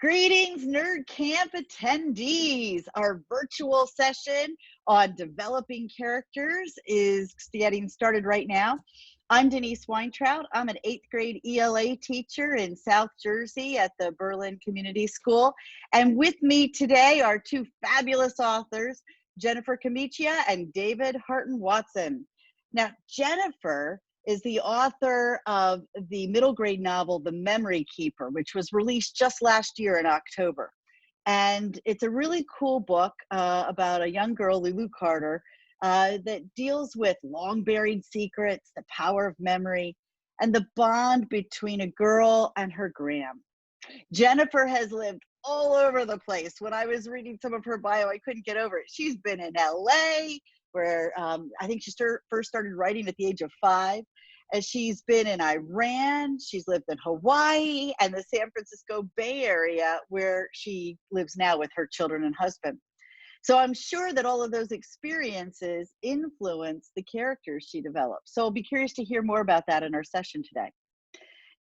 Greetings, Nerd Camp attendees. Our virtual session on developing characters is getting started right now. I'm Denise Weintraut. I'm an 8th grade ELA teacher in South Jersey at the Berlin Community School. And with me today are two fabulous authors, Jennifer Camiccia and David Harten Watson. Now, Jennifer is the author of the middle grade novel, The Memory Keeper, which was released just last year in October. And it's a really cool book about a young girl, Lulu Carter, that deals with long buried secrets, the power of memory, and the bond between a girl and her gram. Jennifer has lived all over the place. When I was reading some of her bio, I couldn't get over it. She's been in LA, where I think she first started writing at the age of 5. And she's been in Iran, she's lived in Hawaii, and the San Francisco Bay Area, where she lives now with her children and husband. So I'm sure that all of those experiences influence the characters she developed. So I'll be curious to hear more about that in our session today.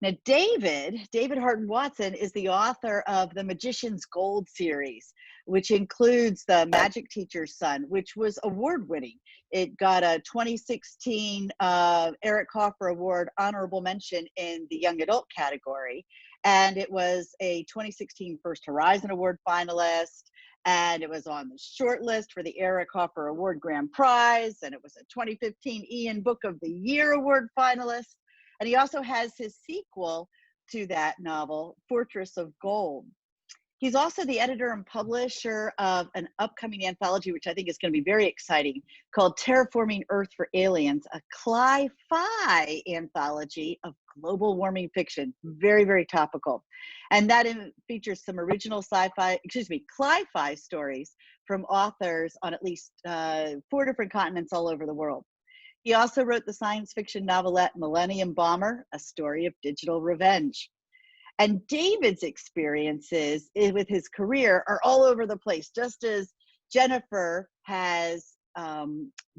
Now, David Harten Watson is the author of the Magician's Gold series, which includes The Magic Teacher's Son, which was award-winning. It got a 2016 Eric Hoffer Award honorable mention in the young adult category, and it was a 2016 First Horizon Award finalist, and it was on the short list for the Eric Hoffer Award Grand Prize, and it was a 2015 Ian Book of the Year Award finalist. And he also has his sequel to that novel, Fortress of Gold. He's also the editor and publisher of an upcoming anthology, which I think is going to be very exciting, called Terraforming Earth for Aliens, a cli-fi anthology of global warming fiction. Very, very topical. And that features some original cli-fi stories from authors on at least 4 different continents all over the world. He also wrote the science fiction novelette Millennium Bomber, a story of digital revenge. And David's experiences with his career are all over the place, just as Jennifer has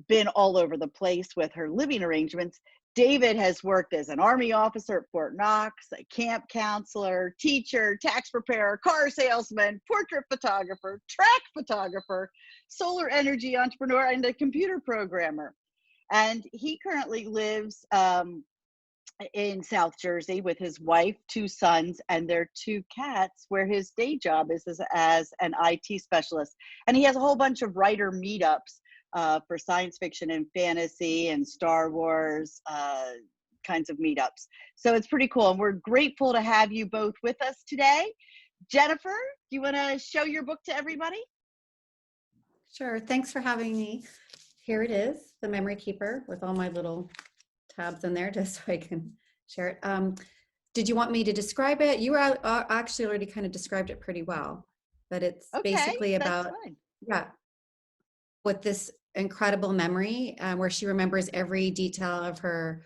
been all over the place with her living arrangements. David has worked as an Army officer at Fort Knox, a camp counselor, teacher, tax preparer, car salesman, portrait photographer, track photographer, solar energy entrepreneur, and a computer programmer. And he currently lives in South Jersey with his wife, 2 sons, and their 2 cats, where his day job is as an IT specialist. And he has a whole bunch of writer meetups for science fiction and fantasy and Star Wars kinds of meetups. So it's pretty cool. And we're grateful to have you both with us today. Jennifer, do you want to show your book to everybody? Sure. Thanks for having me. Here it is, The Memory Keeper, with all my little tabs in there just so I can share it. Did you want me to describe it? You actually already kind of described it pretty well, but it's basically about, with this incredible memory where she remembers every detail of her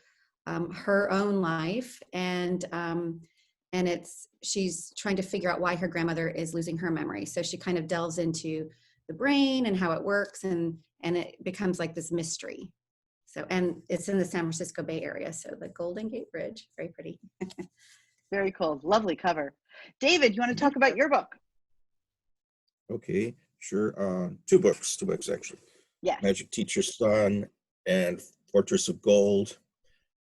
own life, and she's trying to figure out why her grandmother is losing her memory. So she kind of delves into the brain and how it works, and it becomes like this mystery. So, and it's in the San Francisco Bay Area. So the Golden Gate Bridge, very pretty. Very cool. Lovely cover. David, you want to talk about your book? Okay, sure. 2 books actually. Yeah. Magic Teacher's Son and Fortress of Gold.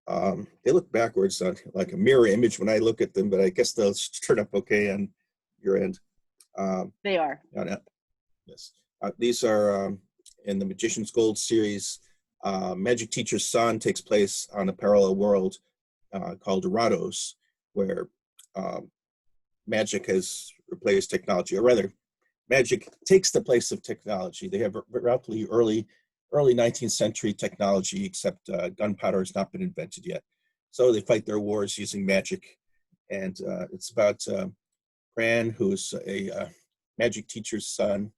They look backwards on like a mirror image when I look at them, but I guess they'll turn up okay on your end. They are. Yes. These are in the Magician's Gold series. Magic Teacher's Son takes place on a parallel world called Dorados, where magic has replaced technology, or rather, magic takes the place of technology. They have relatively early 19th century technology, except gunpowder has not been invented yet. So they fight their wars using magic, and it's about Fran, who's a magic teacher's son,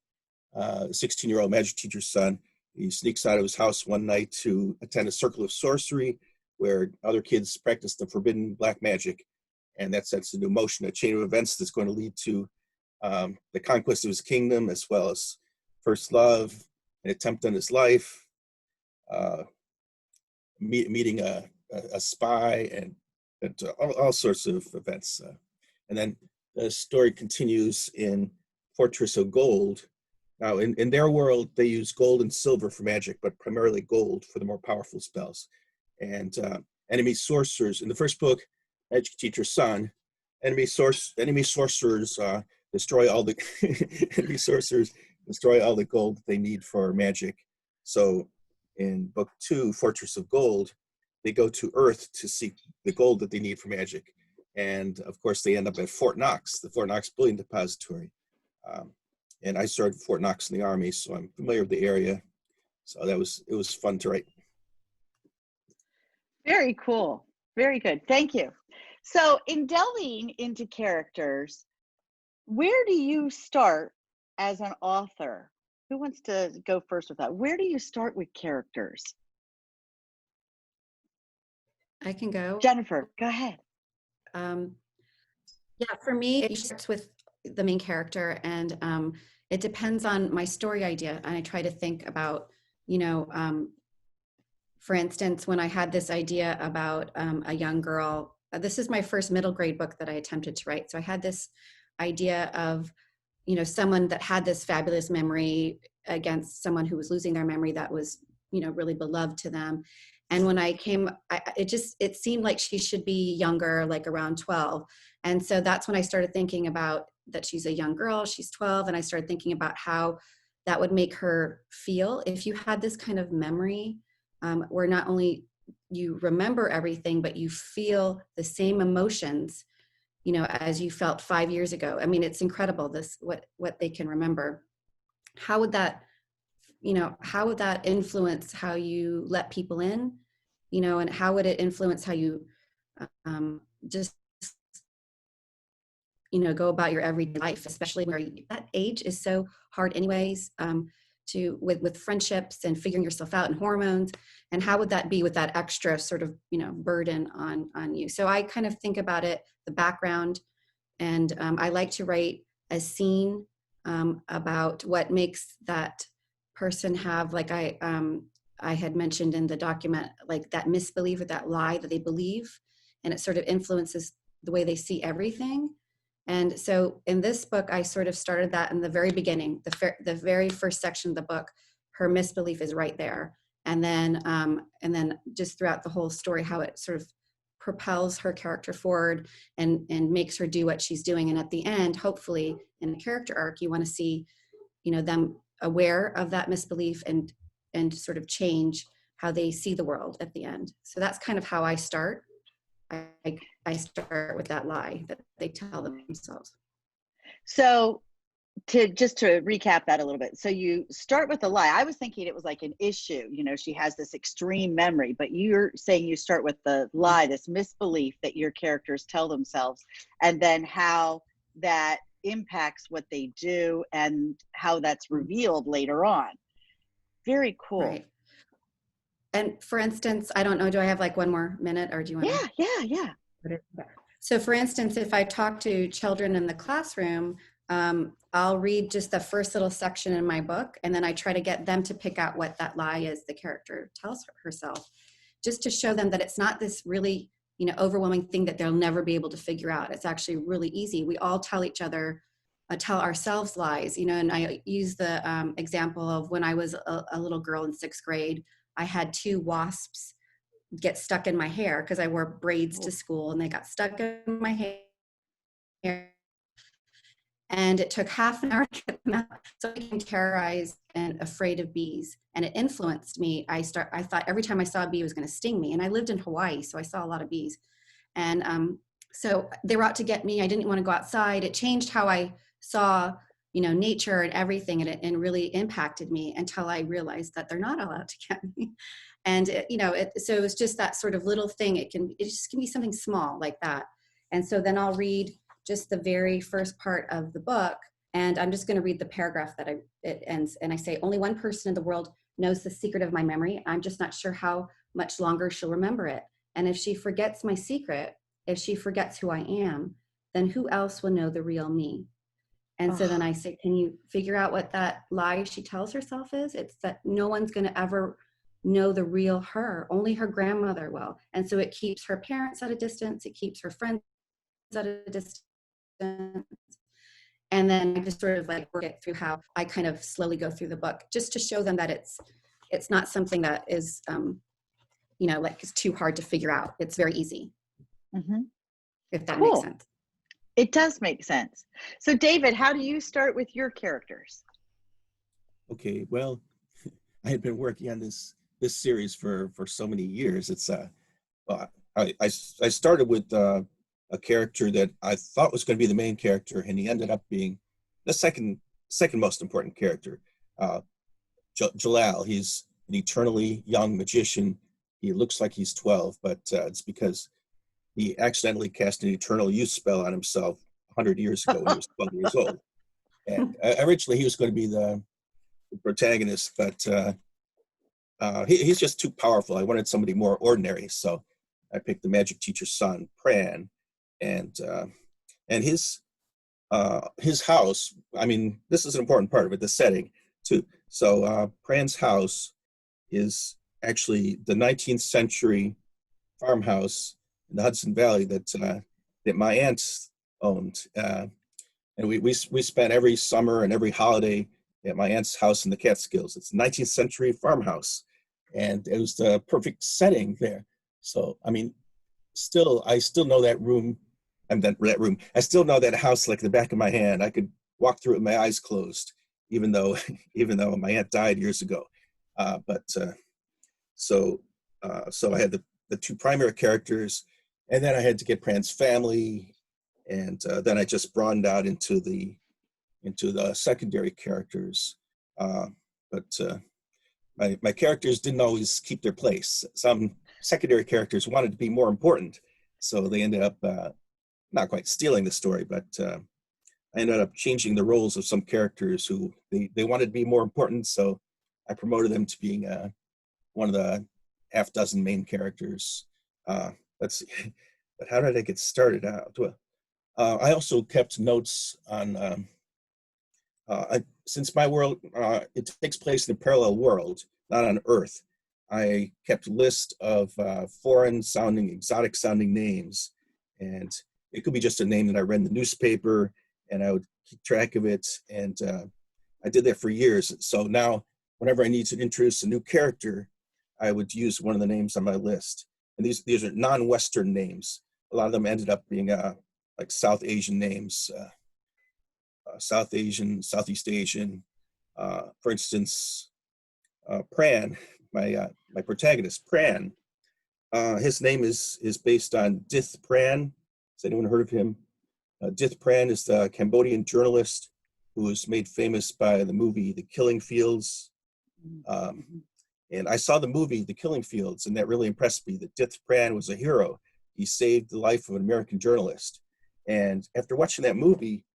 16-year-old magic teacher's son. He sneaks out of his house one night to attend a circle of sorcery where other kids practice the forbidden black magic. And that sets into motion a chain of events that's going to lead to the conquest of his kingdom, as well as first love, an attempt on his life, meeting a spy, and all sorts of events. And then the story continues in Fortress of Gold. Now, in their world, they use gold and silver for magic, but primarily gold for the more powerful spells. And enemy sorcerers, in the first book, Magic Teacher's Son, enemy sorcerers destroy all the enemy sorcerers destroy all the gold they need for magic. So in book 2, Fortress of Gold, they go to Earth to seek the gold that they need for magic. And of course, they end up at Fort Knox, the Fort Knox Bullion Depository. And I served Fort Knox in the Army, so I'm familiar with the area. So it was fun to write. Very cool. Very good. Thank you. So in delving into characters, where do you start as an author? Who wants to go first with that? Where do you start with characters? I can go. Jennifer, go ahead. Yeah, for me, it starts with the main character, and it depends on my story idea. And I try to think about, for instance, when I had this idea about a young girl, this is my first middle grade book that I attempted to write. So I had this idea of, someone that had this fabulous memory against someone who was losing their memory that was, really beloved to them. And when I came, it seemed like she should be younger, like around 12. And so that's when I started thinking about that she's a young girl, she's 12. And I started thinking about how that would make her feel if you had this kind of memory where not only you remember everything, but you feel the same emotions, as you felt 5 years ago. I mean, it's incredible what they can remember. How would that influence how you let people in, and how would it influence how you just, go about your everyday life, especially where that age is so hard anyways, with friendships and figuring yourself out and hormones. And how would that be with that extra sort of, burden on you? So I kind of think about it, the background, and I like to write a scene about what makes that person have, like I had mentioned in the document, like that misbelief or that lie that they believe, and it sort of influences the way they see everything. And so in this book, I sort of started that in the very beginning, the very first section of the book. Her misbelief is right there, and then just throughout the whole story, how it sort of propels her character forward and makes her do what she's doing. And at the end, hopefully, in a character arc, you want to see, them aware of that misbelief and sort of change how they see the world at the end. So that's kind of how I start. I start with that lie that they tell themselves. So to recap that a little bit. So you start with the lie. I was thinking it was like an issue, she has this extreme memory, but you're saying you start with the lie, this misbelief that your characters tell themselves, and then how that impacts what they do and how that's revealed later on. Very cool. Right. And for instance, I don't know, do I have like one more minute, or do you want to? Yeah. So for instance, if I talk to children in the classroom, I'll read just the first little section in my book, and then I try to get them to pick out what that lie is the character tells herself, just to show them that it's not this really, overwhelming thing that they'll never be able to figure out. It's actually really easy. We all tell each other, tell ourselves lies, and I use the example of when I was a little girl in 6th grade, I had 2 wasps get stuck in my hair because I wore braids to school, and they got stuck in my hair. And it took half an hour to get them out. So I became terrorized and afraid of bees, and it influenced me. I thought every time I saw a bee, it was going to sting me. And I lived in Hawaii, so I saw a lot of bees. And so they were out to get me. I didn't want to go outside. It changed how I saw, nature and everything, and it really impacted me until I realized that they're not allowed to get me. And so it was just that sort of little thing. It just can be something small like that. And so then I'll read just the very first part of the book, and I'm just going to read the paragraph that it ends. And I say, only one person in the world knows the secret of my memory. I'm just not sure how much longer she'll remember it. And if she forgets my secret, if she forgets who I am, then who else will know the real me? And so then I say, can you figure out what that lie she tells herself is? It's that no one's going to ever know the real her. Only her grandmother will. And so it keeps her parents at a distance. It keeps her friends at a distance. And then I just sort of like work it through how I kind of slowly go through the book, just to show them that it's not something that is, like it's too hard to figure out. It's very easy, if that makes Cool. sense. It does make sense. So David, how do you start with your characters? Okay, well, I had been working on this series for so many years. It's I started with a character that I thought was going to be the main character, and he ended up being the second most important character. Jalal, he's an eternally young magician. He looks like he's 12, but it's because he accidentally cast an eternal youth spell on himself 100 years ago when he was 12 years old. And originally he was going to be the protagonist, but he's just too powerful. I wanted somebody more ordinary, so I picked the magic teacher's son, Pran, and his house. I mean, this is an important part of it, the setting too. So Pran's house is actually the 19th century farmhouse in the Hudson Valley that my aunt owned, and we spent every summer and every holiday at my aunt's house in the Catskills. It's a 19th century farmhouse, and it was the perfect setting there. So I mean, I still know that room. I still know that house like the back of my hand. I could walk through it with my eyes closed, even though my aunt died years ago. So I had the two primary characters, and then I had to get Pran's family, and then I just broadened out into the secondary characters. My characters didn't always keep their place. Some secondary characters wanted to be more important, so they ended up not quite stealing the story, but I ended up changing the roles of some characters who they wanted to be more important, so I promoted them to being one of the half dozen main characters. Let's see, but how did I get started out? Well, I also kept notes on, since my world, it takes place in a parallel world, not on Earth. I kept a list of foreign sounding, exotic sounding names, and it could be just a name that I read in the newspaper, and I would keep track of it, and I did that for years. So now, whenever I need to introduce a new character, I would use one of the names on my list. And these are non-Western names. A lot of them ended up being like South Asian names, South Asian, Southeast Asian. For instance, Pran, my protagonist, Pran, his name is based on Dith Pran. Has anyone heard of him? Dith Pran is the Cambodian journalist who was made famous by the movie The Killing Fields. And I saw the movie The Killing Fields, and that really impressed me, that Dith Pran was a hero. He saved the life of an American journalist. And after watching that movie,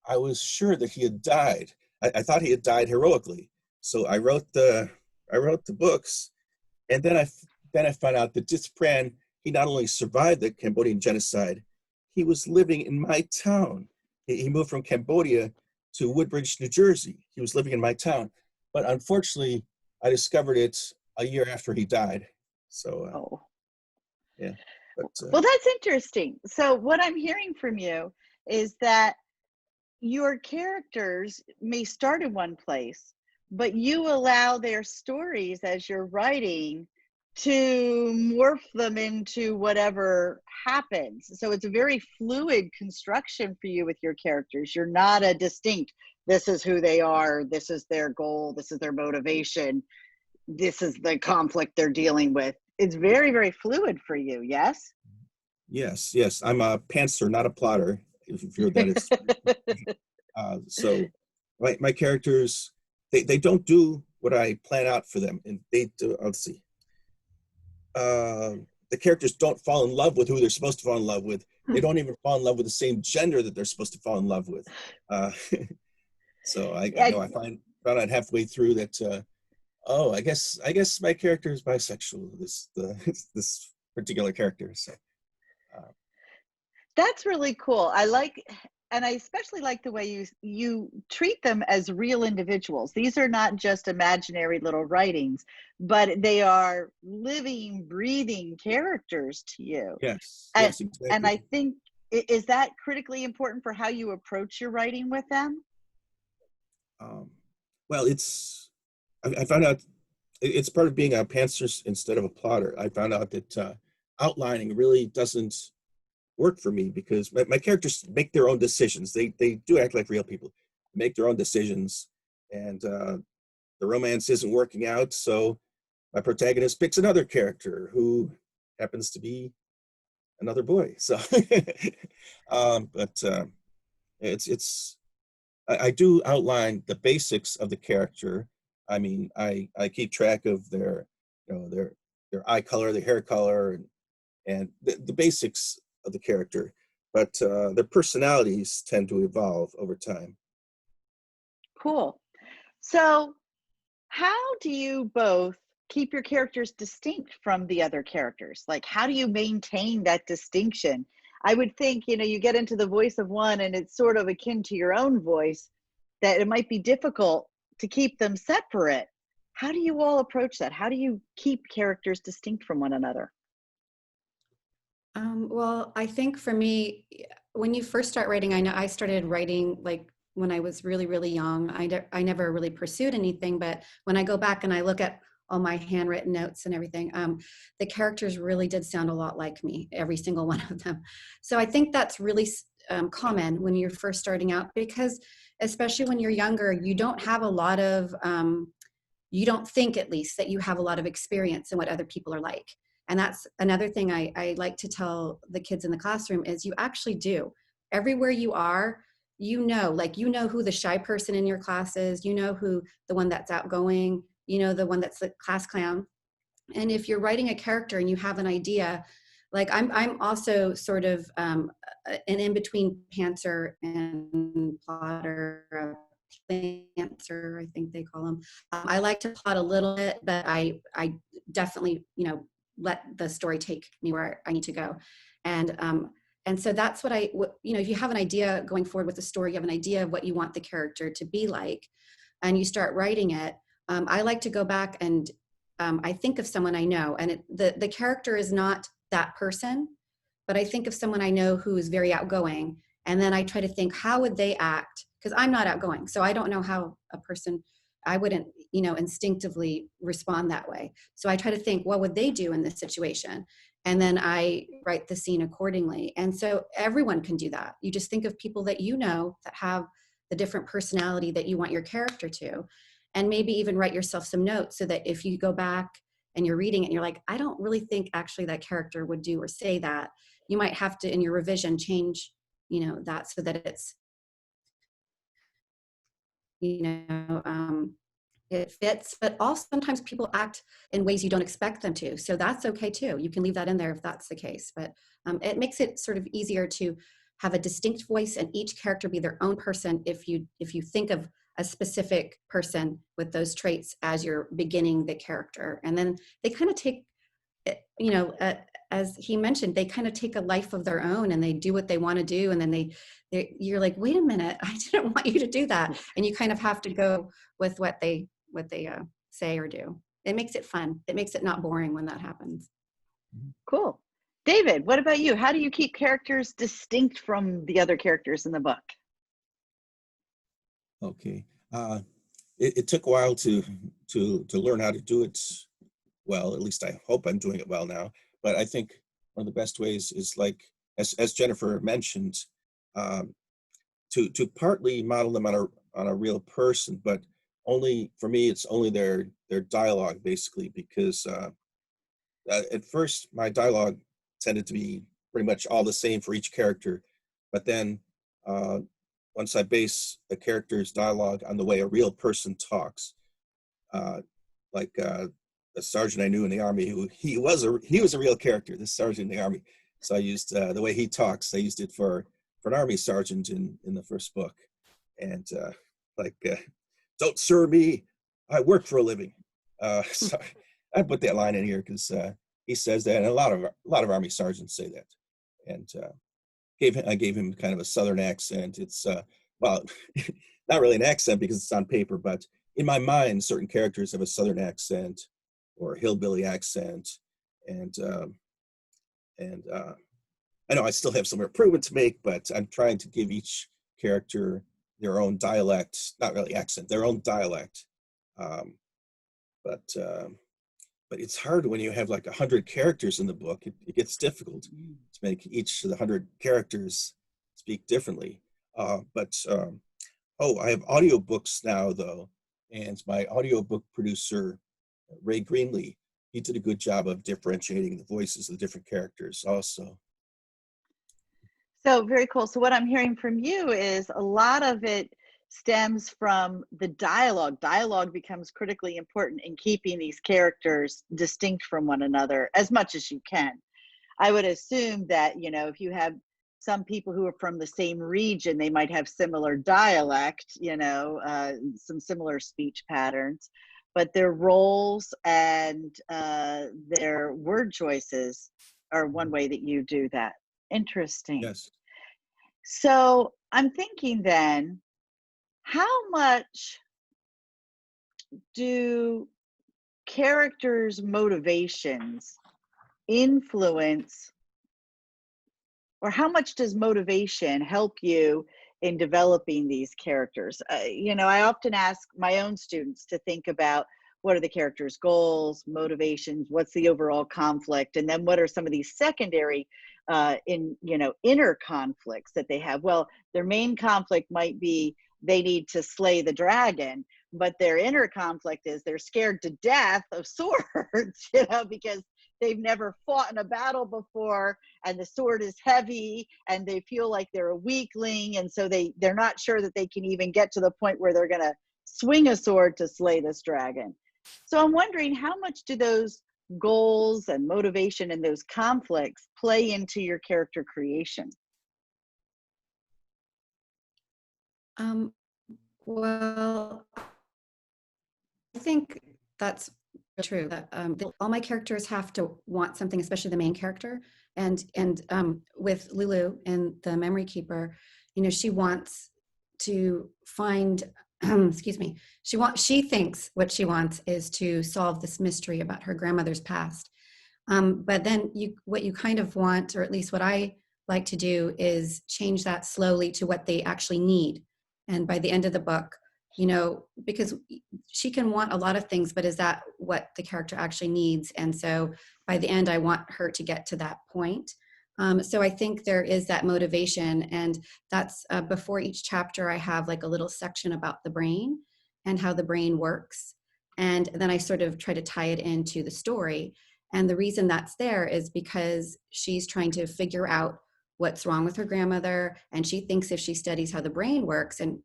I was sure that he had died. I thought he had died heroically. So I wrote the books, and then I found out that Dith Pran, he not only survived the Cambodian genocide, he was living in my town. He moved from Cambodia to Woodbridge, New Jersey. He was living in my town. But unfortunately, I discovered it a year after he died. So, yeah. But, well, that's interesting. So what I'm hearing from you is that your characters may start in one place, but you allow their stories as you're writing to morph them into whatever happens. So it's a very fluid construction for you with your characters. You're not a distinct, this is who they are, this is their goal, this is their motivation, this is the conflict they're dealing with. It's very, very fluid for you, yes? Yes. I'm a pantser, not a plotter, if you're that. So my characters, they don't do what I plan out for them. And they do, let's see. The characters don't fall in love with who they're supposed to fall in love with. They don't even fall in love with the same gender that they're supposed to fall in love with. So I found out halfway through that, I guess my character is bisexual, this particular character. So that's really cool. And I especially like the way you treat them as real individuals. These are not just imaginary little writings, but they are living, breathing characters to you. yes, And, exactly. and I think Is that critically important for how you approach your writing with them? Well, I found out it's part of being a pantser instead of a plotter. I found out that outlining really doesn't work for me because my characters make their own decisions. They do act like real people, make their own decisions, and the romance isn't working out. So my protagonist picks another character who happens to be another boy. So, but it's I do outline the basics of the character. I mean, I keep track of their, their eye color, their hair color, and the basics of the character. But their personalities tend to evolve over time. Cool. So, how do you both keep your characters distinct from the other characters? Like, how do you maintain that distinction? I would think, you get into the voice of one and it's sort of akin to your own voice, that it might be difficult to keep them separate. How do you all approach that? How do you keep characters distinct from one another? Well, I think for me, when you first start writing, I know I started writing like when I was really, really young. I never really pursued anything, but when I go back and I look at all my handwritten notes and everything, the characters really did sound a lot like me, every single one of them. So I think that's really common when you're first starting out, because especially when you're younger, you don't have a lot of, you don't think at least that you have a lot of experience in what other people are like. And that's another thing I like to tell the kids in the classroom is you actually do. Everywhere you are, like you know who the shy person in your class is, you know who the one that's outgoing, you know the one that's the class clown. And if you're writing a character and you have an idea, like I'm also sort of an in-between pantser and plotter, pantser, I think they call them. I like to plot a little bit, but I definitely, let the story take me where I need to go. And so that's what if you have an idea going forward with the story, you have an idea of what you want the character to be like, and you start writing it, I like to go back and I think of someone I know, and the character is not that person, but I think of someone I know who is very outgoing, and then I try to think, how would they act? Because I'm not outgoing, so I don't know how a person, I wouldn't, instinctively respond that way. So I try to think, what would they do in this situation? And then I write the scene accordingly. And so everyone can do that. You just think of people that you know that have the different personality that you want your character to, and maybe even write yourself some notes so that if you go back and you're reading it and you're like, I don't really think actually that character would do or say that, you might have to, in your revision, change, that so that it's, it fits. But also sometimes people act in ways you don't expect them to. So that's okay too. You can leave that in there if that's the case. But it makes it sort of easier to have a distinct voice and each character be their own person if you think of a specific person with those traits as you're beginning the character. And then they kind of take, as he mentioned, they kind of take a life of their own and they do what they want to do. And then you're like, wait a minute, I didn't want you to do that. And you kind of have to go with what they say or do. It makes it fun. It makes it not boring when that happens. Cool. David, what about you? How do you keep characters distinct from the other characters in the book? Okay. It took a while to learn how to do it well. At least I hope I'm doing it well now. But I think one of the best ways is, like as Jennifer mentioned, to partly model them on a real person, but only for me it's only their dialogue basically, because at first my dialogue tended to be pretty much all the same for each character, but then once I base a character's dialogue on the way a real person talks, like a sergeant I knew in the Army, who he was a real character, this sergeant in the Army. So I used the way he talks. I used it for an Army sergeant in the first book, and don't sir me, I work for a living. So I put that line in here because he says that, and a lot of Army sergeants say that. And I gave him kind of a Southern accent. It's well, not really an accent because it's on paper, but in my mind, certain characters have a Southern accent or a hillbilly accent, and I know I still have some improvement to make, but I'm trying to give each character their own dialect, not really accent, their own dialect. Um, but it's hard when you have like 100 characters in the book. It gets difficult to make each of the 100 characters speak differently. Oh, I have audiobooks now though, and my audiobook producer, Ray Greenlee, he did a good job of differentiating the voices of the different characters also. So very cool. So what I'm hearing from you is a lot of it stems from the dialogue. Dialogue becomes critically important in keeping these characters distinct from one another as much as you can. I would assume that, you know, if you have some people who are from the same region, they might have similar dialect, you know, some similar speech patterns, but their roles and their word choices are one way that you do that. Interesting. Yes. So I'm thinking then, how much do characters' motivations influence, or how much does motivation help you in developing these characters? You know, I often ask my own students to think about what are the characters' goals, motivations, what's the overall conflict, and then what are some of these secondary inner conflicts that they have. Well, their main conflict might be they need to slay the dragon, but their inner conflict is they're scared to death of swords, you know, because they've never fought in a battle before, and the sword is heavy, and they feel like they're a weakling, and so they're not sure that they can even get to the point where they're going to swing a sword to slay this dragon. So I'm wondering, how much do those goals and motivation and those conflicts play into your character creation? Well, I think that's true. That all my characters have to want something, especially the main character. And with Lulu and the Memory Keeper, you know, she wants to find. Excuse me. She thinks what she wants is to solve this mystery about her grandmother's past. But then what you kind of want, or at least what I like to do, is change that slowly to what they actually need. And by the end of the book, you know, because she can want a lot of things, but is that what the character actually needs? And so by the end, I want her to get to that point. So I think there is that motivation, and that's before each chapter, I have like a little section about the brain and how the brain works. And then I sort of try to tie it into the story. And the reason that's there is because she's trying to figure out what's wrong with her grandmother, and she thinks if she studies how the brain works, and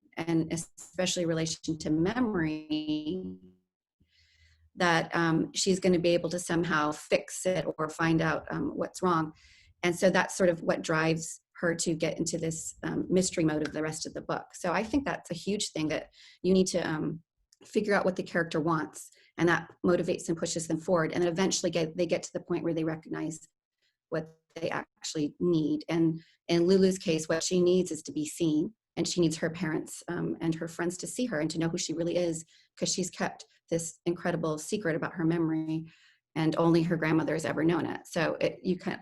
especially in relation to memory, that she's going to be able to somehow fix it or find out what's wrong. And so that's sort of what drives her to get into this mystery mode of the rest of the book. So I think that's a huge thing, that you need to figure out what the character wants, and that motivates and pushes them forward. And then eventually they get to the point where they recognize what they actually need. And in Lulu's case, what she needs is to be seen, and she needs her parents and her friends to see her and to know who she really is, because she's kept this incredible secret about her memory, and only her grandmother has ever known it. So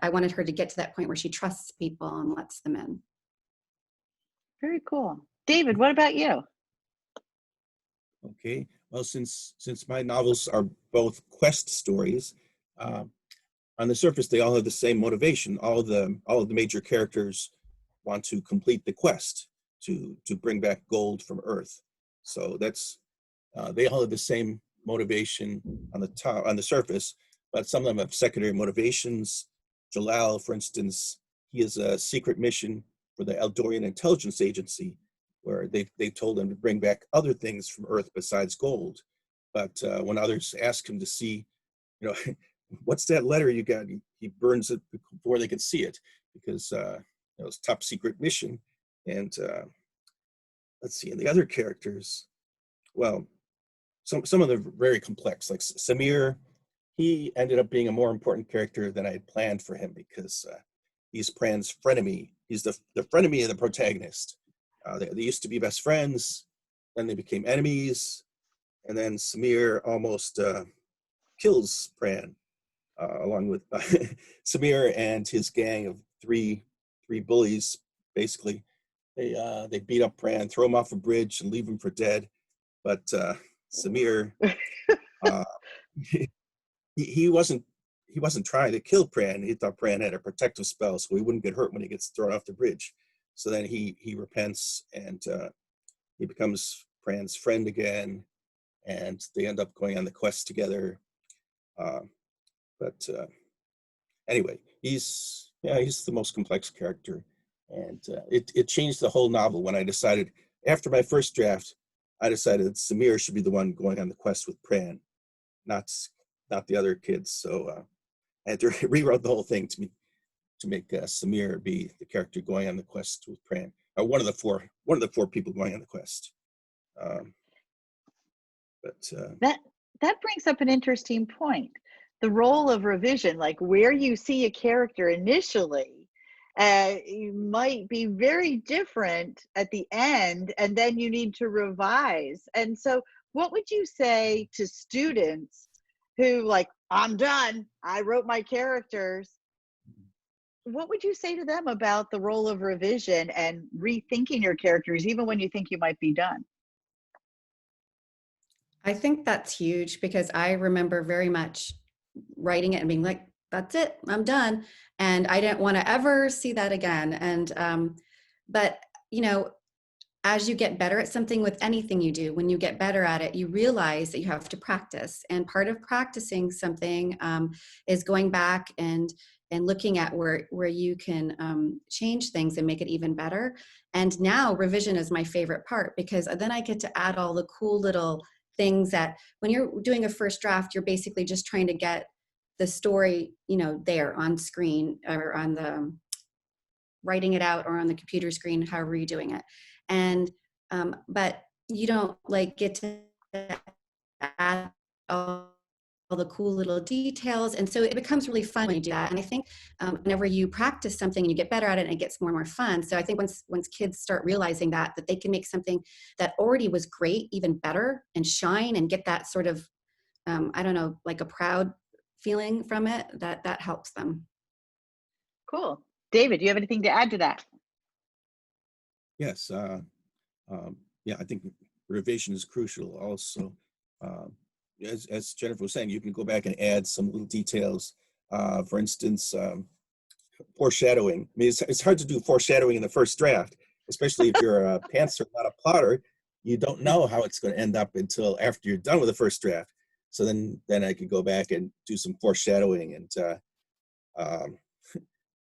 I wanted her to get to that point where she trusts people and lets them in. Very cool. David, what about you? Okay. Well, since my novels are both quest stories, on the surface they all have the same motivation. All of the major characters want to complete the quest to bring back gold from Earth. So that's they all have the same motivation on the surface, but some of them have secondary motivations. Jalal, for instance, he has a secret mission for the Eldorian Intelligence Agency, where they told him to bring back other things from Earth besides gold. But when others ask him to see, you know, what's that letter you got, he burns it before they can see it, because it was top secret mission. And let's see, and the other characters, well, some of them are very complex. Like Samir, he ended up being a more important character than I had planned for him, because he's Pran's frenemy. He's the frenemy of the protagonist. They used to be best friends, then they became enemies, and then Samir almost kills Pran, along with Samir and his gang of 3 three bullies, basically. They beat up Pran, throw him off a bridge, and leave him for dead. But Samir, uh, he wasn't trying to kill Pran. He thought Pran had a protective spell, so he wouldn't get hurt when he gets thrown off the bridge. So then he repents, and he becomes Pran's friend again, and they end up going on the quest together. But anyway, he's the most complex character, and it changed the whole novel when I decided, after my first draft, I decided that Samir should be the one going on the quest with Pran, not the other kids. So I had to rewrite the whole thing to make Samir be the character going on the quest with Pran, one of the four people going on the quest. That brings up an interesting point. The role of revision, like where you see a character initially, you might be very different at the end, and then you need to revise. And so what would you say to students who, like, I'm done, I wrote my characters? What would you say to them about the role of revision and rethinking your characters, even when you think you might be done? I think that's huge, because I remember very much writing it and being like, that's it, I'm done. And I didn't want to ever see that again. And, but, you know, as you get better at something with anything you do, when you get better at it, you realize that you have to practice. And part of practicing something is going back and looking at where you can change things and make it even better. And now revision is my favorite part, because then I get to add all the cool little things that when you're doing a first draft, you're basically just trying to get the story, you know, there on screen, or on the writing it out, or on the computer screen, however you're doing it. And but you don't like get to add all the cool little details, and so it becomes really fun when you do that. And I think whenever you practice something and you get better at it, and it gets more and more fun. So I think once kids start realizing that they can make something that already was great even better, and shine, and get that sort of I don't know, like a proud feeling from it, that helps them. Cool. David, do you have anything to add to that? Yes. Yeah, I think revision is crucial. Also, as Jennifer was saying, you can go back and add some little details. For instance, foreshadowing. I mean, it's hard to do foreshadowing in the first draft, especially if you're a pantser, not a plotter. You don't know how it's going to end up until after you're done with the first draft. So then I could go back and do some foreshadowing, and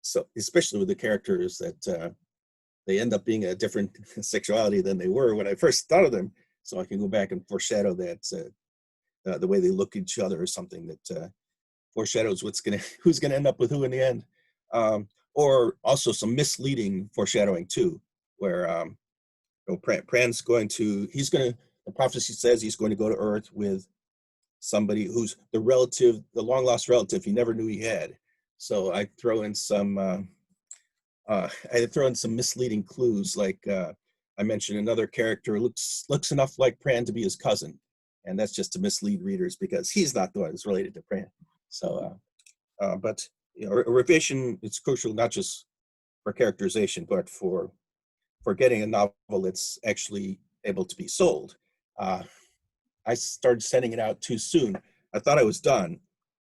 so especially with the characters that they end up being a different sexuality than they were when I first thought of them. So I can go back and foreshadow that the way they look at each other, or something that foreshadows who's gonna end up with who in the end. Or also some misleading foreshadowing too, where Pran's the prophecy says he's going to go to Earth with somebody who's the long lost relative he never knew he had. So I throw in some misleading clues, like I mentioned another character looks enough like Pran to be his cousin, and that's just to mislead readers, because he's not the one who's related to Pran. So, but you know, revision is crucial, not just for characterization, but for getting a novel that's actually able to be sold. I started sending it out too soon. I thought I was done,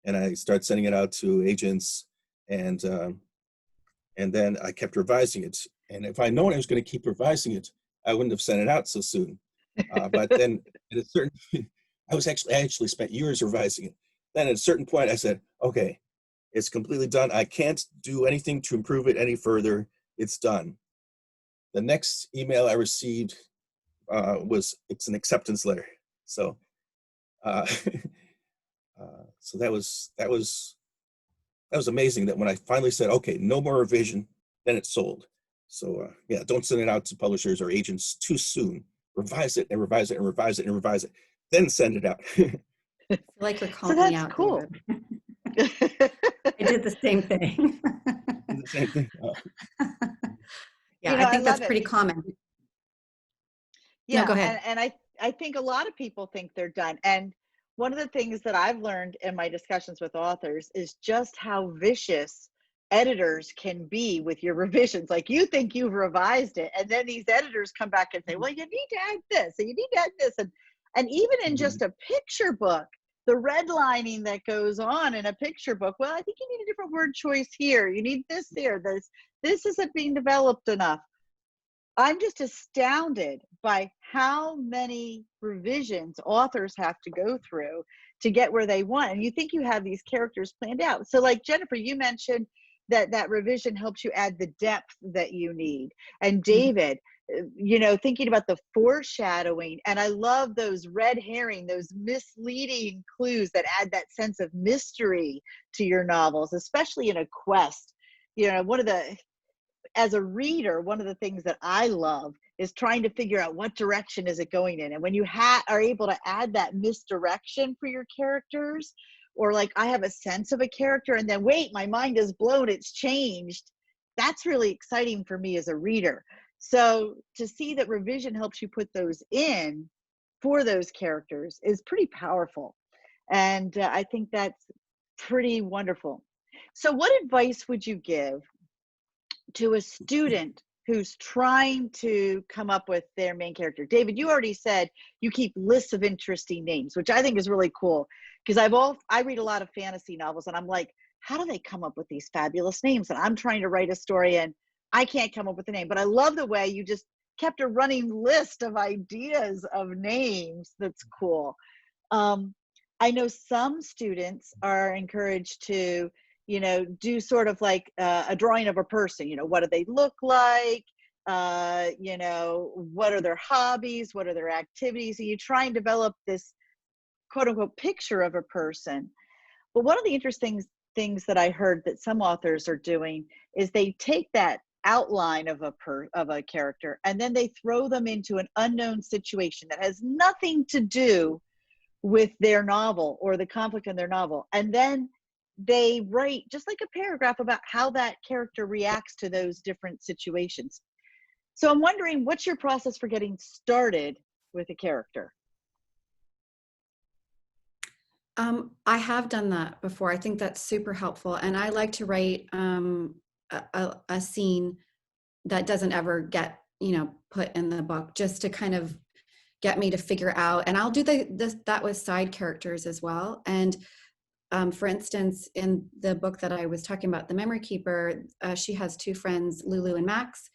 and I started sending it out to agents, and then I kept revising it. And if I'd known I was going to keep revising it, I wouldn't have sent it out so soon. But then at a certain, I actually spent years revising it. Then at a certain point, I said, okay, it's completely done. I can't do anything to improve it any further. It's done. The next email I received it's an acceptance letter. So, so that was amazing, that when I finally said, okay, no more revision, then it sold. So yeah, don't send it out to publishers or agents too soon. Revise it and revise it and revise it and revise it, then send it out. I feel like you're So calling me that's out, cool. David. I did the same thing. The same thing. Yeah, You know, I think I that's love pretty it. common. Yeah, No, go ahead. and I think a lot of people think they're done. And one of the things that I've learned in my discussions with authors is just how vicious editors can be with your revisions. Like, you think you've revised it, and then these editors come back and say, well, you need to add this, and you need to add this. And even in just a picture book, the redlining that goes on in a picture book, well, I think you need a different word choice here. You need this there. This isn't being developed enough. I'm just astounded by how many revisions authors have to go through to get where they want. And you think you have these characters planned out. So like Jennifer, you mentioned that revision helps you add the depth that you need. And David, you know, thinking about the foreshadowing, and I love those red herring, those misleading clues that add that sense of mystery to your novels, especially in a quest. You know, as a reader, one of the things that I love is trying to figure out what direction is it going in. And when you are able to add that misdirection for your characters, or like I have a sense of a character and then wait, my mind is blown, it's changed. That's really exciting for me as a reader. So to see that revision helps you put those in for those characters is pretty powerful. And I think that's pretty wonderful. So what advice would you give to a student who's trying to come up with their main character? David, you already said you keep lists of interesting names, which I think is really cool, because I read a lot of fantasy novels and I'm like, how do they come up with these fabulous names? And I'm trying to write a story and I can't come up with a name. But I love the way you just kept a running list of ideas of names. That's cool. I know some students are encouraged to, you know, do sort of like a drawing of a person. You know, what do they look like? You know, what are their hobbies? What are their activities? And you try and develop this quote unquote picture of a person. But one of the interesting things that I heard that some authors are doing is they take that outline of a character and then they throw them into an unknown situation that has nothing to do with their novel or the conflict in their novel. And then they write just like a paragraph about how that character reacts to those different situations. So I'm wondering, what's your process for getting started with a character? I have done that before. I think that's super helpful. And I like to write a scene that doesn't ever get, you know, put in the book, just to kind of get me to figure out. And I'll do that with side characters as well. And for instance, in the book that I was talking about, The Memory Keeper, she has two friends, Lulu and Max.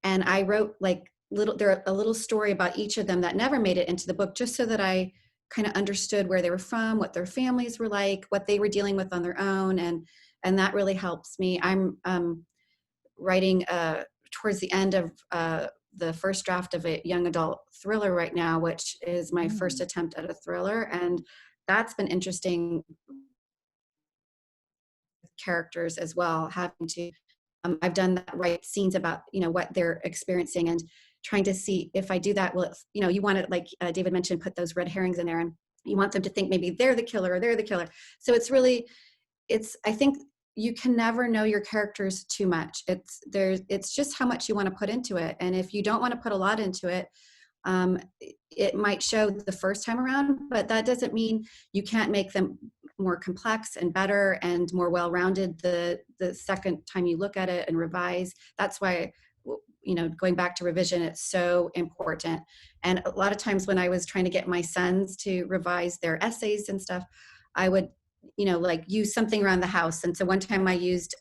And I wrote like a little story about each of them that never made it into the book, just so that I kind of understood where they were from, what their families were like, what they were dealing with on their own. And that really helps me. I'm writing towards the end of the first draft of a young adult thriller right now, which is my first attempt at a thriller. And that's been interesting, characters as well, having to, I've done that, write scenes about, you know, what they're experiencing and trying to see if I do that, well, you know, you want to, like David mentioned, put those red herrings in there and you want them to think maybe they're the killer or they're the killer. So I think you can never know your characters too much. It's just how much you want to put into it. And if you don't want to put a lot into it, it might show the first time around, but that doesn't mean you can't make them more complex and better and more well-rounded the second time you look at it and revise. That's why, you know, going back to revision, it's so important. And a lot of times when I was trying to get my sons to revise their essays and stuff, I would, you know, like use something around the house. And so one time I used,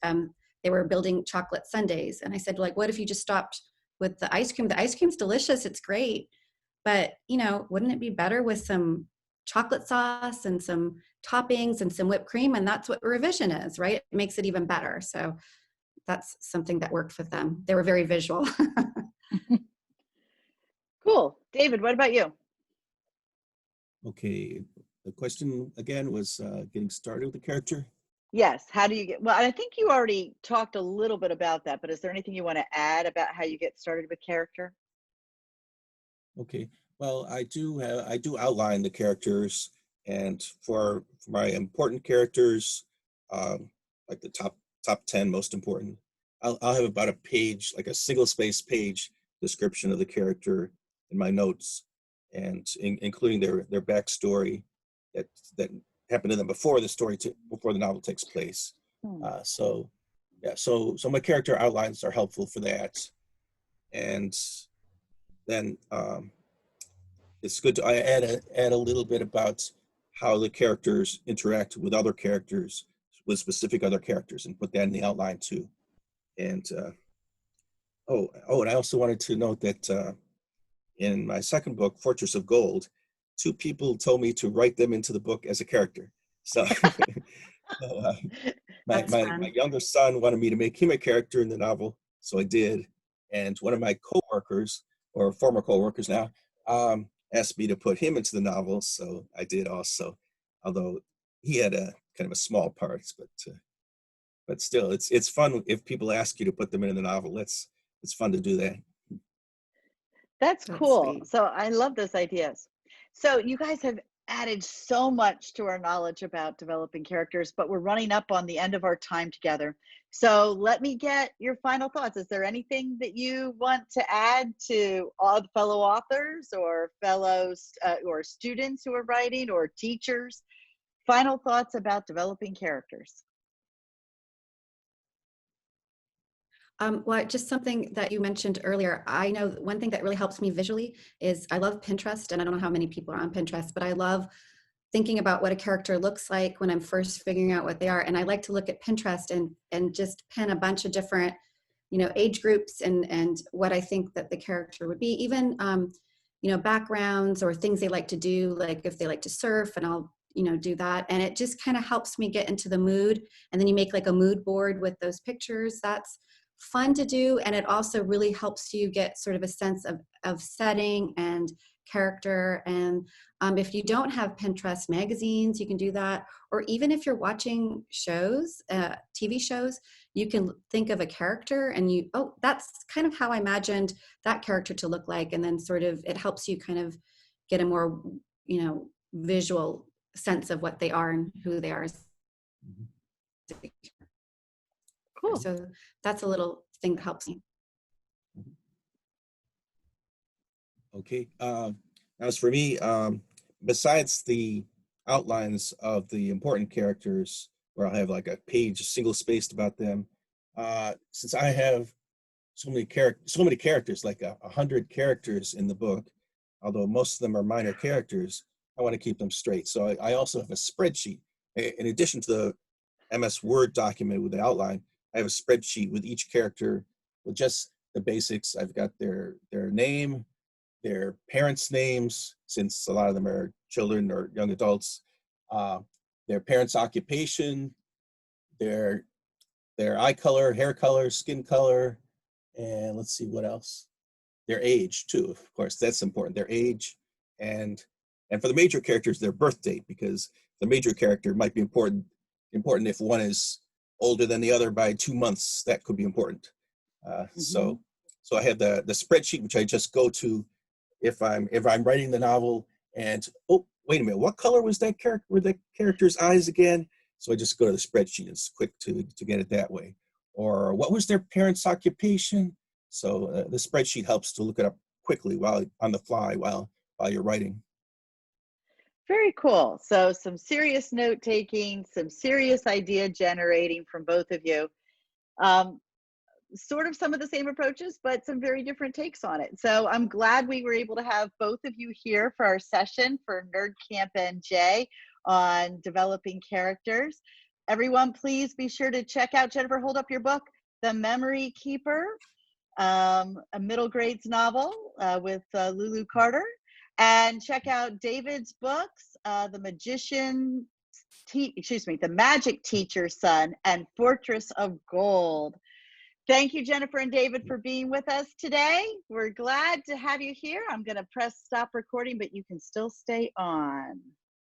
they were building chocolate sundaes. And I said, like, what if you just stopped with the ice cream? The ice cream's delicious. It's great. But, you know, wouldn't it be better with some chocolate sauce and some toppings and some whipped cream? And that's what revision is, right? It makes it even better. So that's something that worked with them. They were very visual. Cool. David, what about you? Okay, the question again was getting started with the character. Yes. How do you get, well, I think you already talked a little bit about that, but is there anything you want to add about how you get started with character? Okay, well, I do outline the characters, and for my important characters, like the top 10 most important, I'll have about a page, like a single space page description of the character in my notes, and including their backstory that happened to them before the novel takes place. So Yeah, so my character outlines are helpful for that. And then it's good to add a little bit about how the characters interact with other characters, with specific other characters, and put that in the outline too. And and I also wanted to note that in my second book, Fortress of Gold, two people told me to write them into the book as a character. So, so That's my fun. younger son wanted me to make him a character in the novel, so I did. And one of my coworkers, or former coworkers now, asked me to put him into the novel, so I did also. Although he had a kind of a small part, but still, it's fun if people ask you to put them in the novel. It's fun to do that. That's That's cool. sweet. So I love those ideas. So you guys have added so much to our knowledge about developing characters, but we're running up on the end of our time together. So let me get your final thoughts. Is there anything that you want to add to all the fellow authors or fellows or students who are writing or teachers? Final thoughts about developing characters. Well, just something that you mentioned earlier. I know one thing that really helps me visually is I love Pinterest, and I don't know how many people are on Pinterest, but I love thinking about what a character looks like when I'm first figuring out what they are. And I like to look at Pinterest and just pin a bunch of different, age groups and what I think that the character would be. Even backgrounds or things they like to do, like if they like to surf, and I'll do that, and it just kind of helps me get into the mood. And then you make like a mood board with those pictures. That's fun to do, and it also really helps you get sort of a sense of setting and character. And if you don't have Pinterest, magazines, you can do that. Or even if you're watching shows, TV shows, you can think of a character and that's kind of how I imagined that character to look like. And then sort of it helps you kind of get a more, visual sense of what they are and who they are. Cool. So that's a little thing that helps me. Okay. As for me, besides the outlines of the important characters, where I'll have like a page single spaced about them, since I have so many characters, like 100 characters in the book, although most of them are minor characters, I want to keep them straight. So I also have a spreadsheet. In addition to the MS Word document with the outline, I have a spreadsheet with each character with just the basics. I've got their name, their parents' names, since a lot of them are children or young adults, their parents' occupation, their eye color, hair color, skin color, and let's see what else. Their age too, of course, that's important. Their age, and for the major characters, their birth date, because the major character might be important if one is older than the other by 2 months. That could be important. So I have the spreadsheet, which I just go to if I'm writing the novel, and oh, wait a minute, what color was that character? Were the character's eyes again? So I just go to the spreadsheet. It's quick to get it that way. Or what was their parents' occupation? So the spreadsheet helps to look it up quickly while on the fly while you're writing. Very cool. So some serious note taking, some serious idea generating from both of you. Sort of some of the same approaches, but some very different takes on it. So I'm glad we were able to have both of you here for our session for nErDCampNJ on developing characters. Everyone, please be sure to check out, Jennifer, hold up your book, The Memory Keeper, a middle grades novel with Lulu Carter. And check out David's books, The Magic Teacher's Son and Fortress of Gold. Thank you, Jennifer and David, for being with us today. We're glad to have you here. I'm going to press stop recording, but you can still stay on.